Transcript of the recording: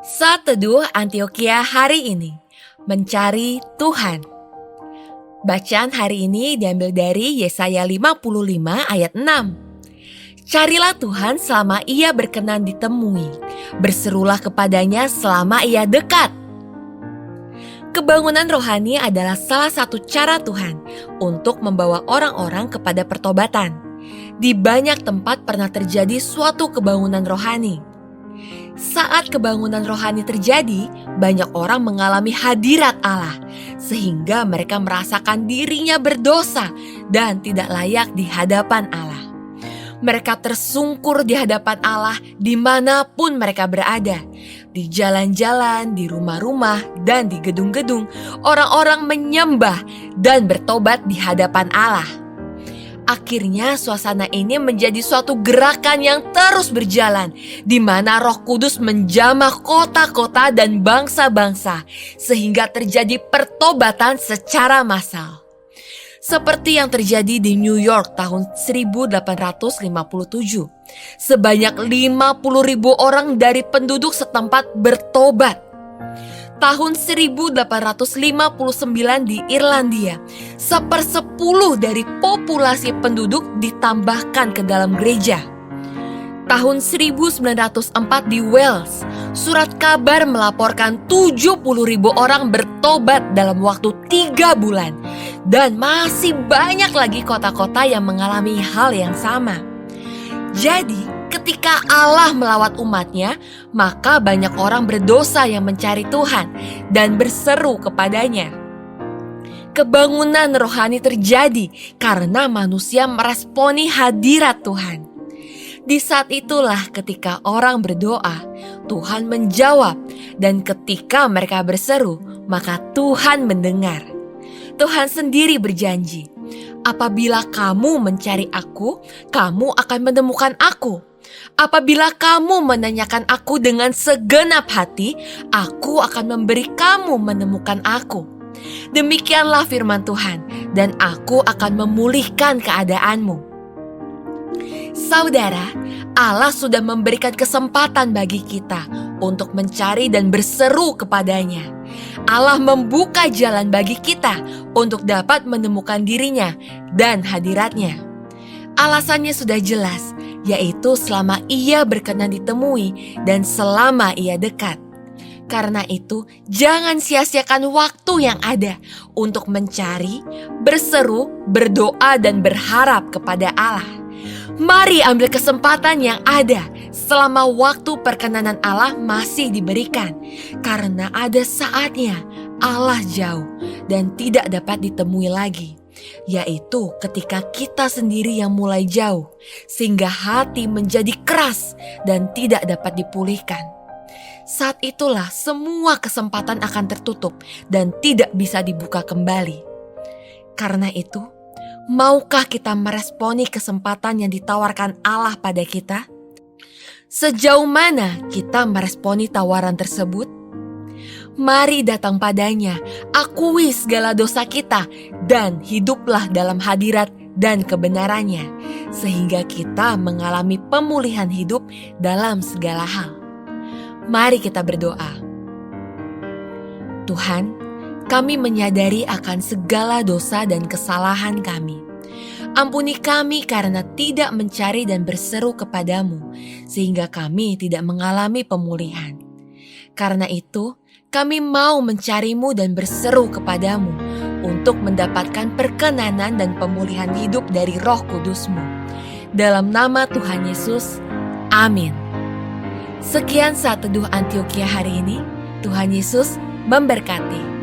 Saat Teduh Antioquia hari ini, mencari Tuhan. Bacaan hari ini diambil dari Yesaya 55 ayat 6. Carilah Tuhan selama ia berkenan ditemui, berserulah kepadanya selama ia dekat. Kebangunan rohani adalah salah satu cara Tuhan untuk membawa orang-orang kepada pertobatan. Di banyak tempat pernah terjadi suatu kebangunan rohani. Saat kebangunan rohani terjadi, banyak orang mengalami hadirat Allah, sehingga mereka merasakan dirinya berdosa dan tidak layak di hadapan Allah. Mereka tersungkur di hadapan Allah dimanapun mereka berada. Di jalan-jalan, di rumah-rumah, dan di gedung-gedung, orang-orang menyembah dan bertobat di hadapan Allah. Akhirnya suasana ini menjadi suatu gerakan yang terus berjalan, di mana Roh Kudus menjamah kota-kota dan bangsa-bangsa, sehingga terjadi pertobatan secara massal. Seperti yang terjadi di New York tahun 1857, sebanyak 50.000 orang dari penduduk setempat bertobat. Tahun 1859 di Irlandia, 1/10 dari populasi penduduk ditambahkan ke dalam gereja. Tahun 1904 di Wales, surat kabar melaporkan 70.000 orang bertobat dalam waktu 3 bulan. Dan masih banyak lagi kota-kota yang mengalami hal yang sama. Jadi, ketika Allah melawat umatnya, maka banyak orang berdosa yang mencari Tuhan dan berseru kepadanya. Kebangunan rohani terjadi karena manusia meresponi hadirat Tuhan. Di saat itulah ketika orang berdoa, Tuhan menjawab, dan ketika mereka berseru, maka Tuhan mendengar. Tuhan sendiri berjanji, apabila kamu mencari aku, kamu akan menemukan aku. Apabila kamu menanyakan aku dengan segenap hati, aku akan memberi kamu menemukan aku. Demikianlah firman Tuhan, dan aku akan memulihkan keadaanmu. Saudara, Allah sudah memberikan kesempatan bagi kita untuk mencari dan berseru kepadanya. Allah membuka jalan bagi kita untuk dapat menemukan dirinya dan hadiratnya. Alasannya sudah jelas, yaitu selama ia berkenan ditemui dan selama ia dekat. Karena itu, jangan sia-siakan waktu yang ada untuk mencari, berseru, berdoa, dan berharap kepada Allah. Mari ambil kesempatan yang ada selama waktu perkenanan Allah masih diberikan. Karena ada saatnya Allah jauh dan tidak dapat ditemui lagi. Yaitu ketika kita sendiri yang mulai jauh, sehingga hati menjadi keras dan tidak dapat dipulihkan. Saat itulah semua kesempatan akan tertutup dan tidak bisa dibuka kembali. Karena itu, maukah kita meresponi kesempatan yang ditawarkan Allah pada kita? Sejauh mana kita meresponi tawaran tersebut? Mari datang padanya, akui segala dosa kita, dan hiduplah dalam hadirat dan kebenarannya, sehingga kita mengalami pemulihan hidup dalam segala hal. Mari kita berdoa. Tuhan, kami menyadari akan segala dosa dan kesalahan kami. Ampuni kami karena tidak mencari dan berseru kepadamu, sehingga kami tidak mengalami pemulihan. Karena itu, kami mau mencarimu dan berseru kepadamu untuk mendapatkan perkenanan dan pemulihan hidup dari Roh Kudus-Mu. Dalam nama Tuhan Yesus, amin. Sekian Saat Teduh Antioquia hari ini. Tuhan Yesus memberkati.